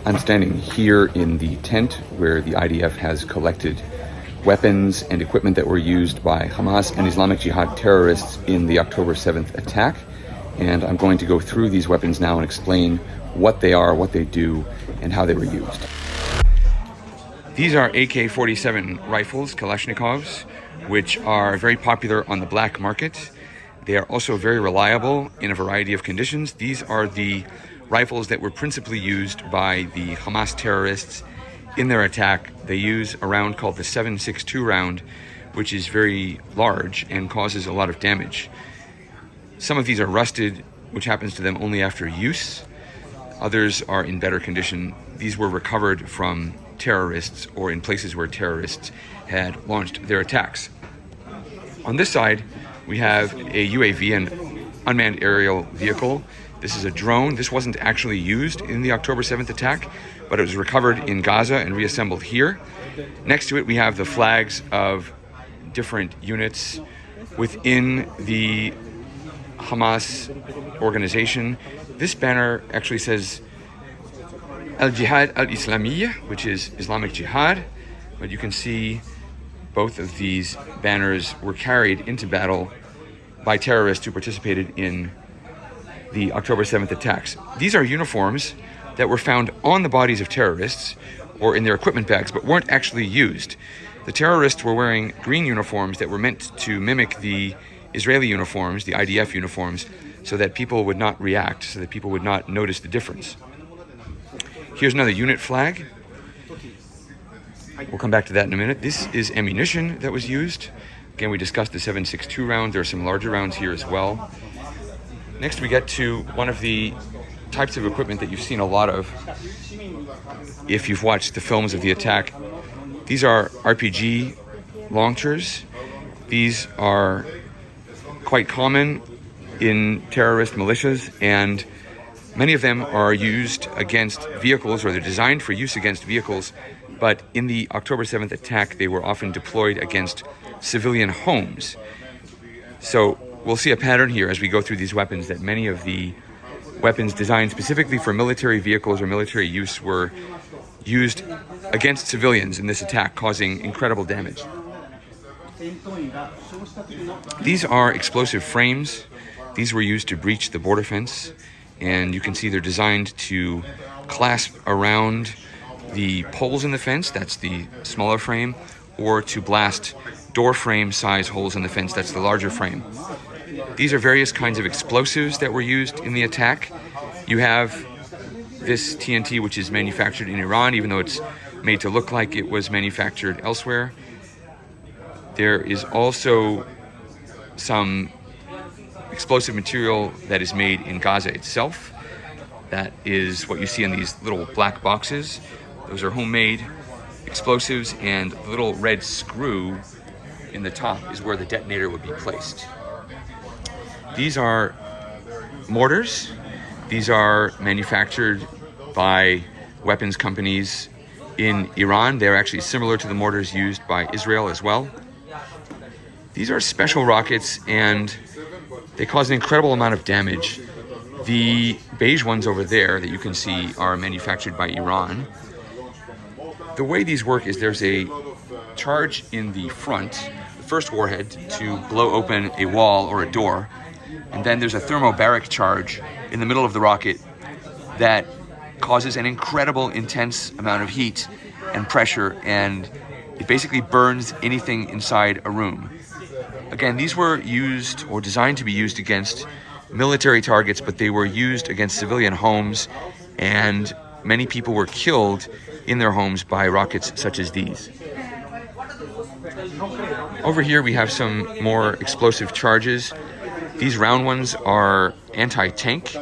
I'm standing here in the tent where the IDF has collected weapons and equipment that were used by Hamas and Islamic Jihad terrorists in the October 7th attack. And I'm going to go through these weapons now and explain what they are, what they do, and how they were used. These are AK-47 rifles, Kalashnikovs, which are very popular on the black market. They are also very reliable in a variety of conditions. These are the rifles that were principally used by the Hamas terrorists in their attack. They use a round called the 7.62 round, which is very large and causes a lot of damage. Some of these are rusted, which happens to them only after use. Others are in better condition. These were recovered from terrorists or in places where terrorists had launched their attacks. On this side, we have a UAV, an unmanned aerial vehicle. This is a drone. This wasn't actually used in the October 7th attack, but it was recovered in Gaza and reassembled here. Next to it, we have the flags of different units within the Hamas organization. This banner actually says Al-Jihad al-Islamiyya, which is Islamic Jihad, but you can see both of these banners were carried into battle by terrorists who participated in the October 7th attacks. These are uniforms that were found on the bodies of terrorists or in their equipment bags, but weren't actually used. The terrorists were wearing green uniforms that were meant to mimic the Israeli uniforms, the IDF uniforms, so that people would not react, so that people would not notice the difference. Here's another unit flag. We'll come back to that in a minute. This is ammunition that was used. Again, we discussed the 7.62 round. There are some larger rounds here as well. Next, we get to one of the types of equipment that you've seen a lot of if you've watched the films of the attack. These are RPG launchers. These are quite common in terrorist militias, and many of them are used against vehicles, or they're designed for use against vehicles, but in the October 7th attack, they were often deployed against civilian homes. So we'll see a pattern here as we go through these weapons, that many of the weapons designed specifically for military vehicles or military use were used against civilians in this attack, causing incredible damage. These are explosive frames. These were used to breach the border fence, and you can see they're designed to clasp around the poles in the fence, that's the smaller frame, or to blast door frame size holes in the fence, that's the larger frame. These are various kinds of explosives that were used in the attack. You have this TNT, which is manufactured in Iran, even though it's made to look like it was manufactured elsewhere. There is also some explosive material that is made in Gaza itself. That is what you see in these little black boxes. Those are homemade explosives, and the little red screw in the top is where the detonator would be placed. These are mortars. These are manufactured by weapons companies in Iran. They're actually similar to the mortars used by Israel as well. These are special rockets, and they cause an incredible amount of damage. The beige ones over there that you can see are manufactured by Iran. The way these work is there's a charge in the front, the first warhead, to blow open a wall or a door. And then there's a thermobaric charge in the middle of the rocket that causes an incredible intense amount of heat and pressure, and it basically burns anything inside a room. Again, these were used or designed to be used against military targets, but they were used against civilian homes, and many people were killed in their homes by rockets such as these. Over here we have some more explosive charges. These round ones are anti-tank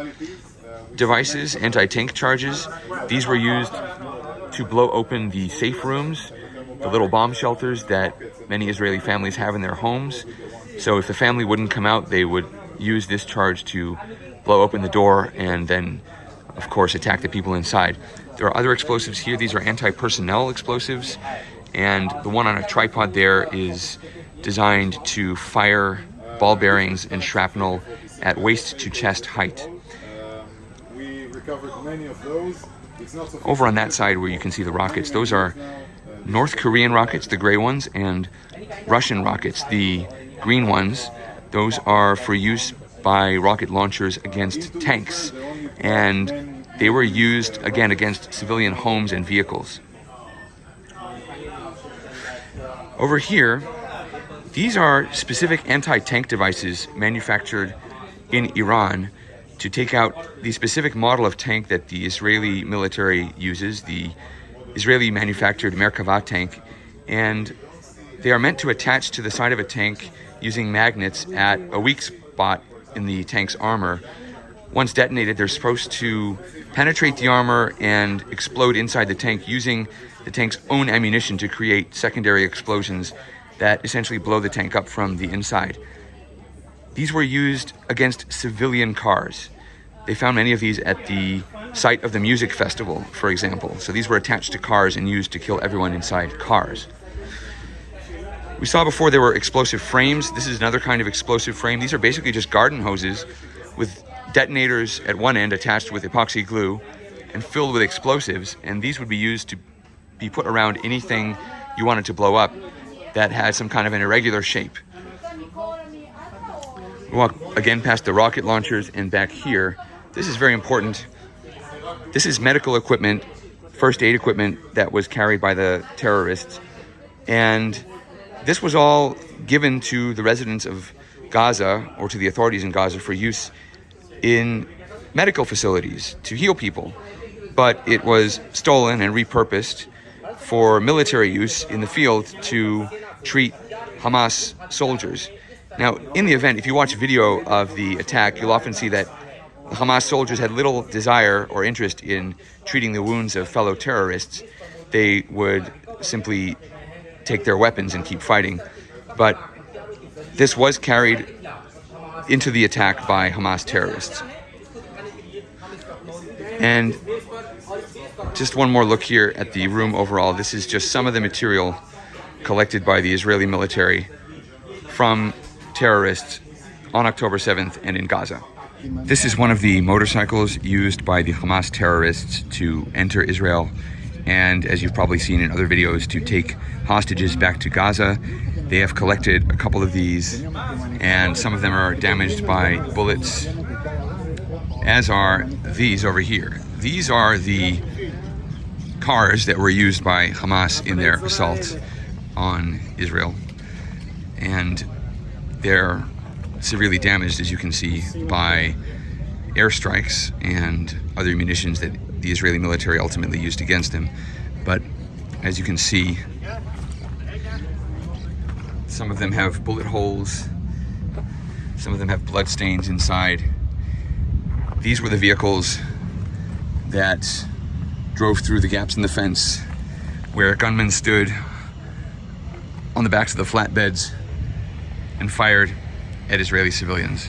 devices, anti-tank charges. These were used to blow open the safe rooms, the little bomb shelters that many Israeli families have in their homes. So if the family wouldn't come out, they would use this charge to blow open the door and then, of course, attack the people inside. There are other explosives here. These are anti-personnel explosives, and the one on a tripod there is designed to fire ball bearings and shrapnel at waist to chest height. recovered many of those. It's not Over on that side where you can see the rockets, those are North Korean rockets, the gray ones, and Russian rockets, the green ones. Those are for use by rocket launchers against tanks, and they were used again against civilian homes and vehicles. Over here, these are specific anti-tank devices manufactured in Iran to take out the specific model of tank that the Israeli military uses, the Israeli manufactured Merkava tank, and they are meant to attach to the side of a tank using magnets at a weak spot in the tank's armor. Once detonated, they're supposed to penetrate the armor and explode inside the tank using the tank's own ammunition to create secondary explosions that essentially blow the tank up from the inside. These were used against civilian cars. They found many of these at the site of the music festival, for example. So these were attached to cars and used to kill everyone inside cars. We saw before there were explosive frames. This is another kind of explosive frame. These are basically just garden hoses with detonators at one end attached with epoxy glue and filled with explosives. And these would be used to be put around anything you wanted to blow up that had some kind of an irregular shape. We walk again past the rocket launchers, and back here, this is very important. This is medical equipment, first aid equipment that was carried by the terrorists. And this was all given to the residents of Gaza, or to the authorities in Gaza, for use in medical facilities to heal people. But it was stolen and repurposed for military use in the field to treat Hamas soldiers. Now, in the event, if you watch video of the attack, you'll often see that the Hamas soldiers had little desire or interest in treating the wounds of fellow terrorists. They would simply take their weapons and keep fighting. But this was carried into the attack by Hamas terrorists. And just one more look here at the room overall. This is just some of the material collected by the Israeli military from terrorists on October 7th and in Gaza. This is one of the motorcycles used by the Hamas terrorists to enter Israel, and as you've probably seen in other videos, to take hostages back to Gaza. They have collected a couple of these, and some of them are damaged by bullets, as are these over here. These are the cars that were used by Hamas in their assault on Israel, and they're severely damaged, as you can see, by airstrikes and other munitions that the Israeli military ultimately used against them. But as you can see, some of them have bullet holes, some of them have blood stains inside. These were the vehicles that drove through the gaps in the fence where gunmen stood on the backs of the flatbeds and fired at Israeli civilians.